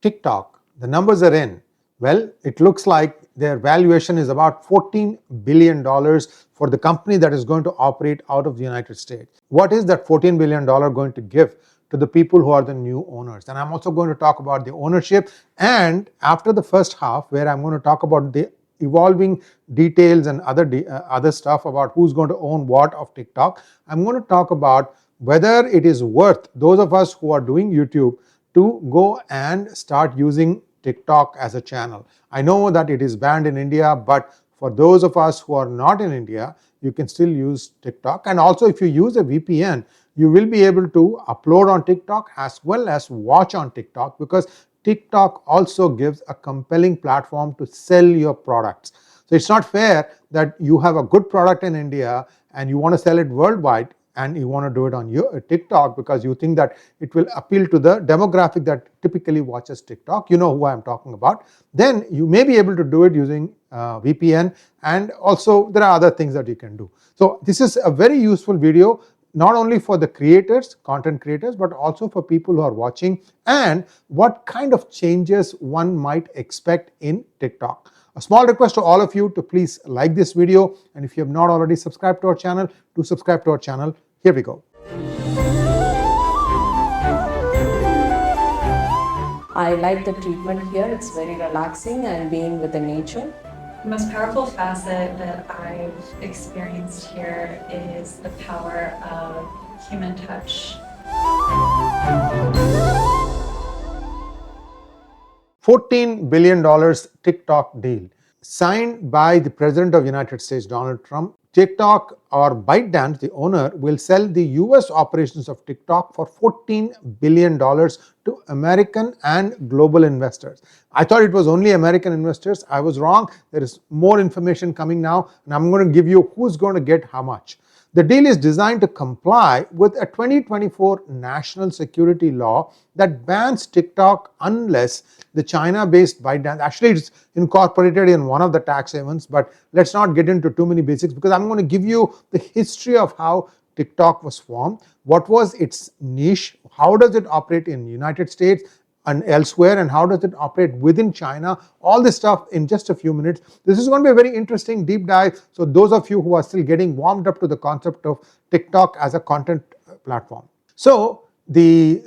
TikTok, the numbers are in. Well, it looks like their valuation is about $14 billion for the company that is going to operate out of the United States. What is that $14 billion going to give to the people who are the new owners? And I'm also going to talk about the ownership, and after the first half, where I'm going to talk about the evolving details and other stuff about who's going to own what of TikTok, I'm going to talk about whether it is worth those of us who are doing YouTube to go and start using TikTok as a channel. I know that it is banned in India, but for those of us who are not in India, you can still use TikTok. And also, if you use a VPN, you will be able to upload on TikTok as well as watch on TikTok, because TikTok also gives a compelling platform to sell your products. So it's not fair that you have a good product in India and you want to sell it worldwide, and you want to do it on your TikTok because you think that it will appeal to the demographic that typically watches TikTok. You know who I'm talking about. Then you may be able to do it using VPN, and also there are other things that you can do. So this is a very useful video, not only for the creators, content creators, but also for people who are watching, and what kind of changes one might expect in TikTok. A small request to all of you to please like this video, and if you have not already subscribed to our channel, do subscribe to our channel. Here we go. I like the treatment here. It's very relaxing and being with the nature. The most powerful facet that I've experienced here is the power of human touch. $14 billion TikTok deal signed by the President of the United States, Donald Trump. TikTok, or ByteDance, the owner, will sell the US operations of TikTok for $14 billion to American and global investors. I thought it was only American investors. I was wrong. There is more information coming now, and I'm going to give you who's going to get how much. The deal is designed to comply with a 2024 national security law that bans TikTok unless the China-based ByteDance, actually it's incorporated in one of the tax havens, but let's not get into too many basics, because I'm going to give you the history of how TikTok was formed, what was its niche, how does it operate in the United States and elsewhere, and how does it operate within China, all this stuff in just a few minutes. This is going to be a very interesting deep dive. So those of you who are still getting warmed up to the concept of TikTok as a content platform. So the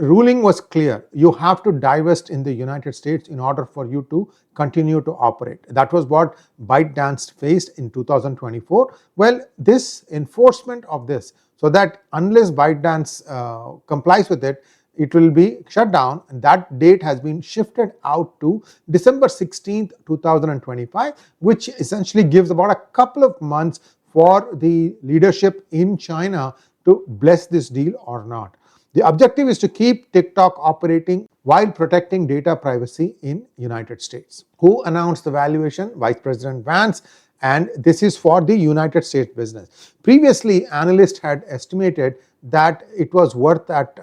ruling was clear. You have to divest in the United States in order for you to continue to operate. That was what ByteDance faced in 2024. Well, this enforcement of this, so that unless ByteDance complies with it, it will be shut down, and that date has been shifted out to December 16th, 2025, which essentially gives about a couple of months for the leadership in China to bless this deal or not. The objective is to keep TikTok operating while protecting data privacy in United States. Who announced the valuation? Vice President Vance, and this is for the United States business. Previously, analysts had estimated that it was worth at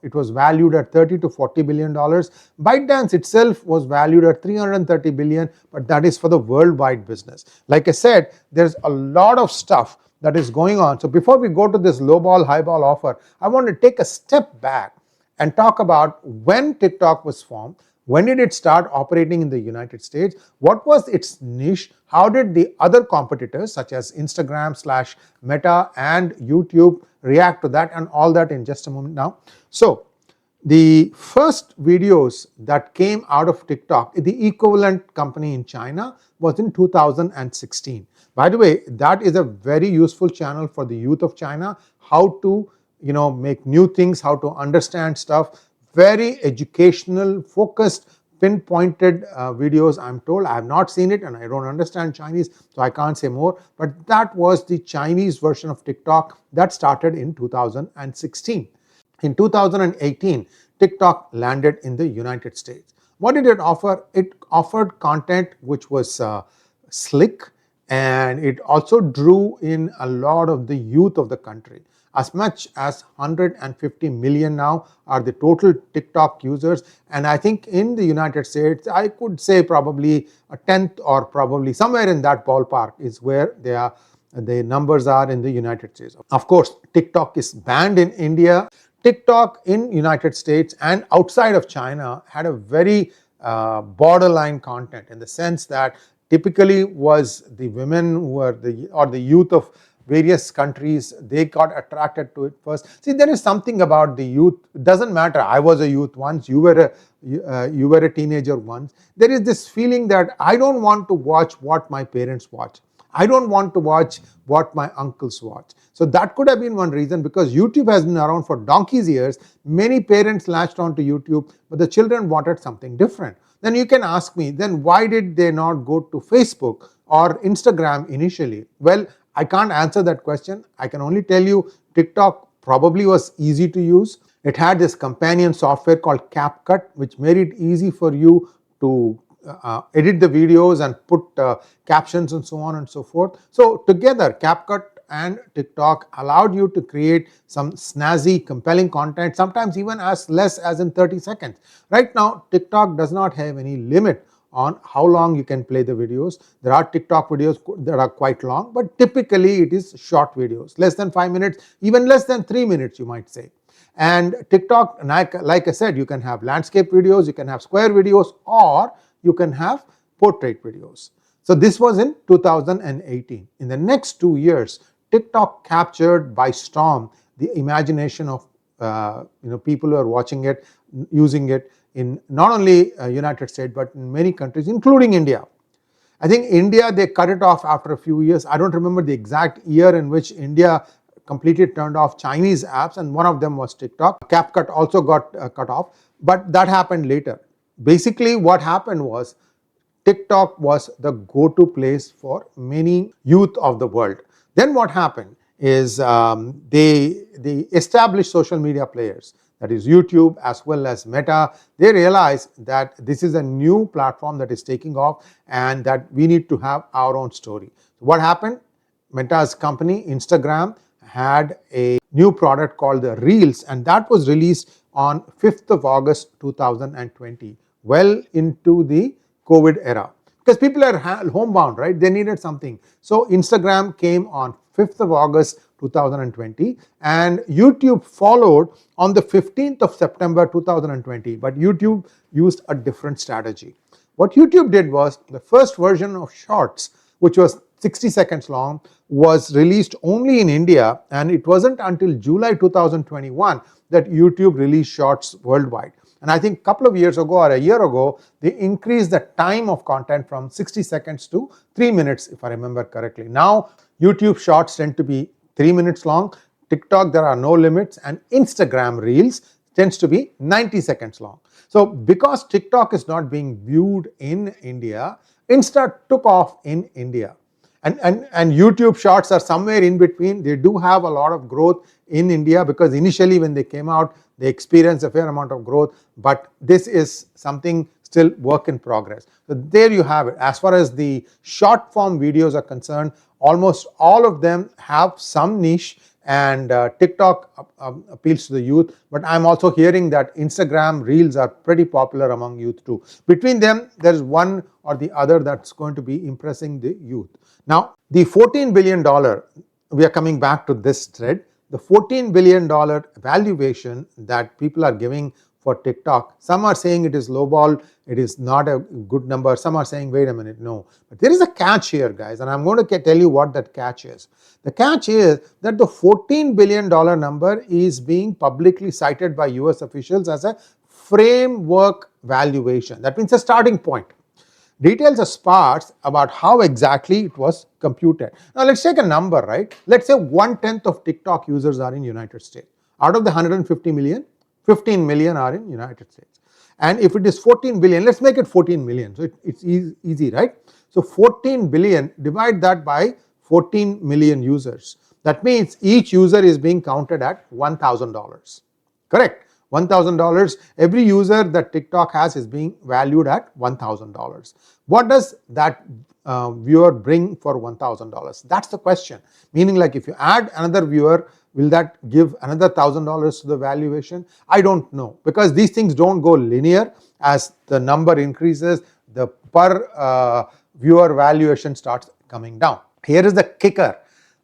it was valued at $30 to $40 billion. ByteDance itself was valued at $330 billion, but that is for the worldwide business. Like I said, there's a lot of stuff that is going on. So before we go to this low ball, high ball offer, I want to take a step back and talk about when TikTok was formed. When did it start operating in the United States? What was its niche? How did the other competitors such as Instagram/Meta and YouTube react to that, and all that in just a moment now. So the first videos that came out of TikTok, the equivalent company in China, was in 2016. By the way, that is a very useful channel for the youth of China, how to make new things, how to understand stuff. Very educational, focused, pinpointed videos, I'm told. I have not seen it and I don't understand Chinese, so I can't say more. But that was the Chinese version of TikTok that started in 2016. In 2018, TikTok landed in the United States. What did it offer? It offered content which was slick, and it also drew in a lot of the youth of the country. As much as 150 million now are the total TikTok users, and I think in the United States, I could say probably a tenth or probably somewhere in that ballpark is where they are. The numbers are in the United States. Of course, TikTok is banned in India. TikTok in United States and outside of China had a very borderline content, in the sense that typically was the women who were the youth of various countries, they got attracted to it first. See, there is something about the youth. It doesn't matter, I was a youth once, you were a teenager once. There is this feeling that I don't want to watch what my parents watch. I don't want to watch what my uncles watch. So that could have been one reason, because YouTube has been around for donkey's years. Many parents latched onto YouTube, but the children wanted something different. Then you can ask me, then why did they not go to Facebook or Instagram initially? Well, I can't answer that question. I can only tell you TikTok probably was easy to use. It had this companion software called CapCut, which made it easy for you to edit the videos and put captions and so on and so forth. So together, CapCut and TikTok allowed you to create some snazzy, compelling content, sometimes even as less as in 30 seconds. Right now, TikTok does not have any limit on how long you can play the videos. There are TikTok videos that are quite long, but typically it is short videos, less than 5 minutes, even less than 3 minutes, you might say. And TikTok, like I said, you can have landscape videos, you can have square videos, or you can have portrait videos. So this was in 2018. In the next 2 years, TikTok captured by storm the imagination of people who are watching it, using it in not only United States but in many countries, including India. I think India, they cut it off after a few years. I don't remember the exact year in which India completely turned off Chinese apps, and one of them was TikTok. CapCut also got cut off, but that happened later. Basically, what happened was TikTok was the go-to place for many youth of the world. Then what happened is they established social media players, that is YouTube as well as Meta. They realized that this is a new platform that is taking off and that we need to have our own story. So what happened? Meta's company, Instagram, had a new product called the Reels, and that was released on 5th of August 2020, well into the COVID era. Because people are homebound, right? They needed something. So Instagram came on 5th of August 2020 and YouTube followed on the 15th of September 2020. But YouTube used a different strategy. What YouTube did was, the first version of Shorts, which was 60 seconds long, was released only in India, and it wasn't until July 2021 that YouTube released Shorts worldwide. And I think a couple of years ago or a year ago, they increased the time of content from 60 seconds to 3 minutes, if I remember correctly. Now, YouTube Shorts tend to be 3 minutes long. TikTok, there are no limits, and Instagram Reels tends to be 90 seconds long. So because TikTok is not being viewed in India, Insta took off in India. And YouTube Shorts are somewhere in between. They do have a lot of growth in India, because initially when they came out, they experienced a fair amount of growth, but this is something still work in progress. So there you have it. As far as the short form videos are concerned, almost all of them have some niche, and TikTok appeals to the youth, but I'm also hearing that Instagram Reels are pretty popular among youth too. Between them, there's one or the other that's going to be impressing the youth. Now, the $14 billion, we are coming back to this thread, the $14 billion valuation that people are giving for TikTok. Some are saying it is lowball, it is not a good number. Some are saying, wait a minute, no. But there is a catch here, guys, and I'm going to tell you what that catch is. The catch is that the $14 billion number is being publicly cited by US officials as a framework valuation. That means a starting point. Details are sparse about how exactly it was computed. Now let's take a number, right? Let's say 1/10 of TikTok users are in United States. Out of the 150 million, 15 million are in United States. And if it is 14 billion, let's make it 14 million. So it's easy, right? So 14 billion, divide that by 14 million users. That means each user is being counted at $1,000. Correct? $1,000. Every user that TikTok has is being valued at $1,000. What does that viewer bring for $1,000? That's the question. Meaning, like, if you add another viewer, will that give another $1,000 to the valuation? I don't know, because these things don't go linear. As the number increases, the per viewer valuation starts coming down. Here is the kicker.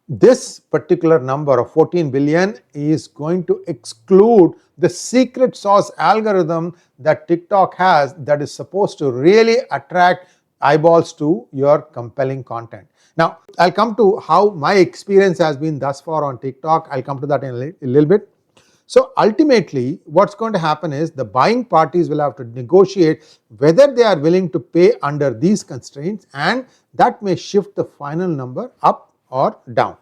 This particular number of 14 billion is going to exclude the secret sauce algorithm that TikTok has that is supposed to really attract eyeballs to your compelling content. Now, I'll come to how my experience has been thus far on TikTok. I'll come to that in a little bit. So ultimately, what's going to happen is the buying parties will have to negotiate whether they are willing to pay under these constraints, and that may shift the final number up or down.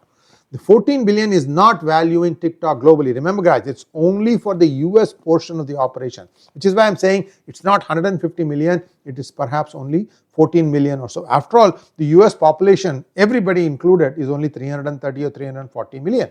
The 14 billion is not valuing TikTok globally. Remember guys, it's only for the US portion of the operation, which is why I'm saying it's not 150 million, it is perhaps only 14 million or so. After all, the US population, everybody included, is only 330 or 340 million.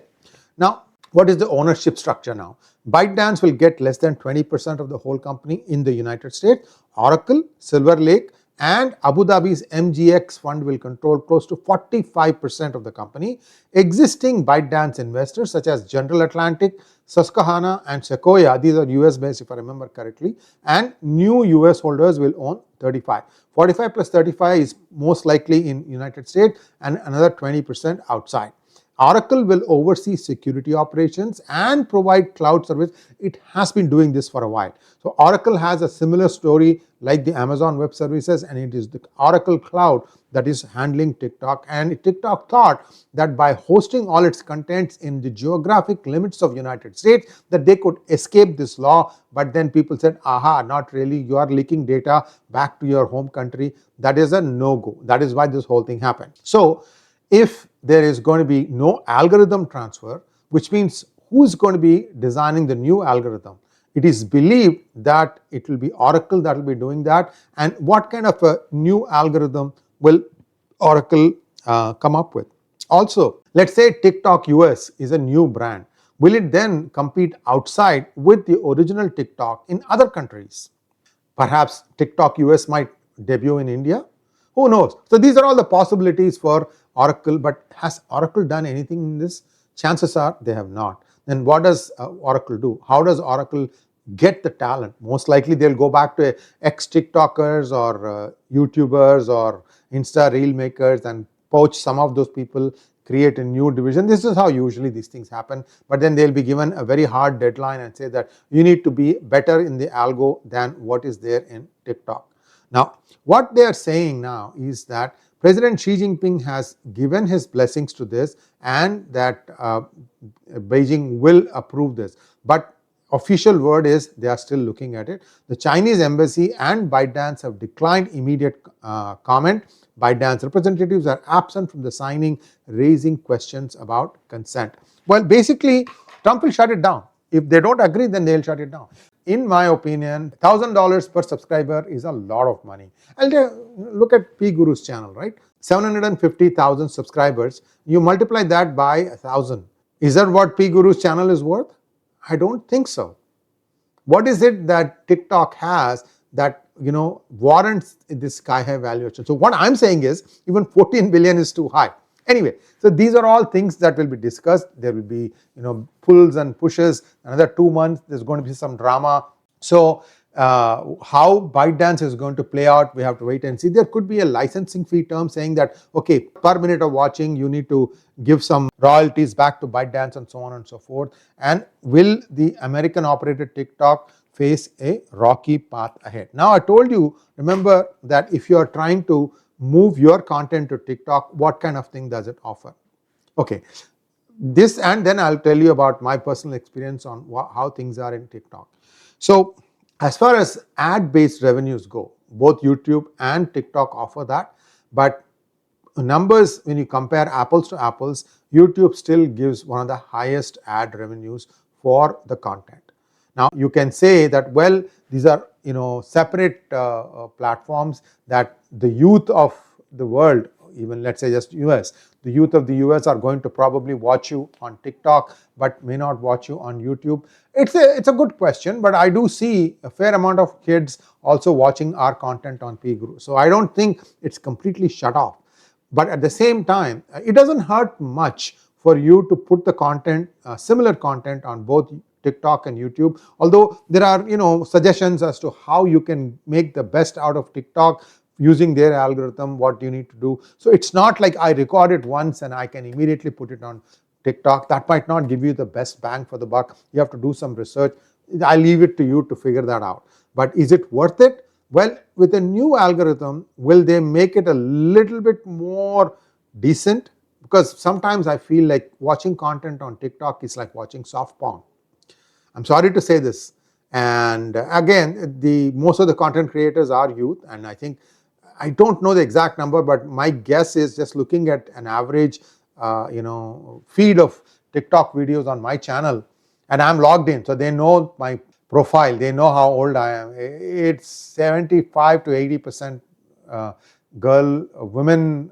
Now, what is the ownership structure now? ByteDance will get less than 20% of the whole company in the United States. Oracle, Silver Lake, and Abu Dhabi's MGX fund will control close to 45% of the company. Existing ByteDance investors such as General Atlantic, Susquehanna, and Sequoia, these are US based if I remember correctly, and new US holders will own 35. 45 plus 35 is most likely in United States and another 20% outside. Oracle will oversee security operations and provide cloud service. It has been doing this for a while. So Oracle has a similar story like the Amazon Web Services, and it is the Oracle Cloud that is handling TikTok. And TikTok thought that by hosting all its contents in the geographic limits of United States, that they could escape this law. But then people said, aha, not really, you are leaking data back to your home country. That is a no-go. That is why this whole thing happened. So if there is going to be no algorithm transfer, which means who is going to be designing the new algorithm? It is believed that it will be Oracle that will be doing that. And what kind of a new algorithm will Oracle come up with? Also, let's say TikTok US is a new brand. Will it then compete outside with the original TikTok in other countries? Perhaps TikTok US might debut in India. Who knows? So these are all the possibilities for Oracle, but has Oracle done anything in this? Chances are they have not. Then what does Oracle do? How does Oracle get the talent? Most likely they'll go back to ex-TikTokers or YouTubers or Insta reel makers and poach some of those people, create a new division. This is how usually these things happen, but then they'll be given a very hard deadline and say that you need to be better in the algo than what is there in TikTok. Now, what they are saying now is that President Xi Jinping has given his blessings to this, and that Beijing will approve this. But official word is they are still looking at it. The Chinese embassy and ByteDance have declined immediate comment. ByteDance representatives are absent from the signing, raising questions about consent. Well, basically, Trump will shut it down. If they don't agree, then they'll shut it down. In my opinion, $1,000 per subscriber is a lot of money. And look at PGurus channel, right? 750,000 subscribers. You multiply that by 1,000. Is that what PGurus channel is worth? I don't think so. What is it that TikTok has that warrants this sky-high valuation? So what I'm saying is even 14 billion is too high. Anyway, so these are all things that will be discussed. There will be pulls and pushes. Another 2 months, there's going to be some drama. So how ByteDance is going to play out, we have to wait and see. There could be a licensing fee term saying that, okay, per minute of watching, you need to give some royalties back to ByteDance and so on and so forth. And will the American operated TikTok face a rocky path ahead? Now, I told you, remember that if you are trying to move your content to TikTok, what kind of thing does it offer? Okay, this, and then I'll tell you about my personal experience on how things are in TikTok. So as far as ad-based revenues go, both YouTube and TikTok offer that, but numbers, when you compare apples to apples, YouTube still gives one of the highest ad revenues for the content. Now you can say that, well, these are separate platforms that the youth of the world, even let's say just US, the youth of the US are going to probably watch you on TikTok but may not watch you on YouTube. It's a good question, but I do see a fair amount of kids also watching our content on PGurus. So I don't think it's completely shut off. But at the same time, it doesn't hurt much for you to put the content, similar content on both TikTok and YouTube, although there are suggestions as to how you can make the best out of TikTok. using their algorithm, what you need to do. So it's not like I record it once and I can immediately put it on TikTok. That might not give you the best bang for the buck. You have to do some research. I leave it to you to figure that out. But is it worth it? Well, with a new algorithm, will they make it a little bit more decent? Because sometimes I feel like watching content on TikTok is like watching soft porn. I'm sorry to say this. And again, most of the content creators are youth, and I think, I don't know the exact number, but my guess is, just looking at an average feed of TikTok videos on my channel, and I'm logged in, so they know my profile, they know how old I am. It's 75 to 80% women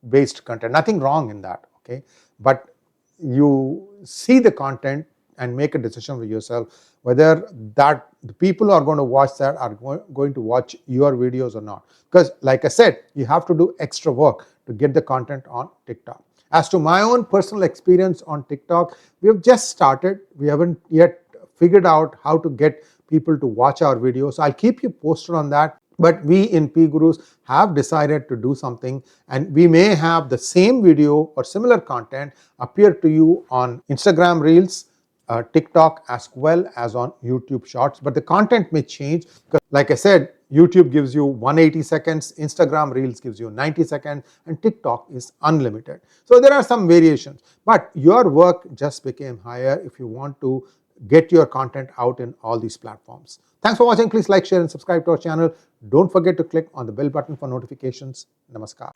based content. Nothing wrong in that, okay? But you see the content and make a decision for yourself whether that the people who are going to watch that are going to watch your videos or not. Because like I said, you have to do extra work to get the content on TikTok. As to my own personal experience on TikTok, we have just started. We haven't yet figured out how to get people to watch our videos. So I'll keep you posted on that. But we in PGurus have decided to do something, and we may have the same video or similar content appear to you on Instagram Reels, TikTok, as well as on YouTube Shorts. But the content may change because, like I said, YouTube gives you 180 seconds, Instagram Reels gives you 90 seconds, and TikTok is unlimited. So there are some variations, but your work just became higher if you want to get your content out in all these platforms. Thanks for watching. Please like, share, and subscribe to our channel. Don't forget to click on the bell button for notifications. Namaskar.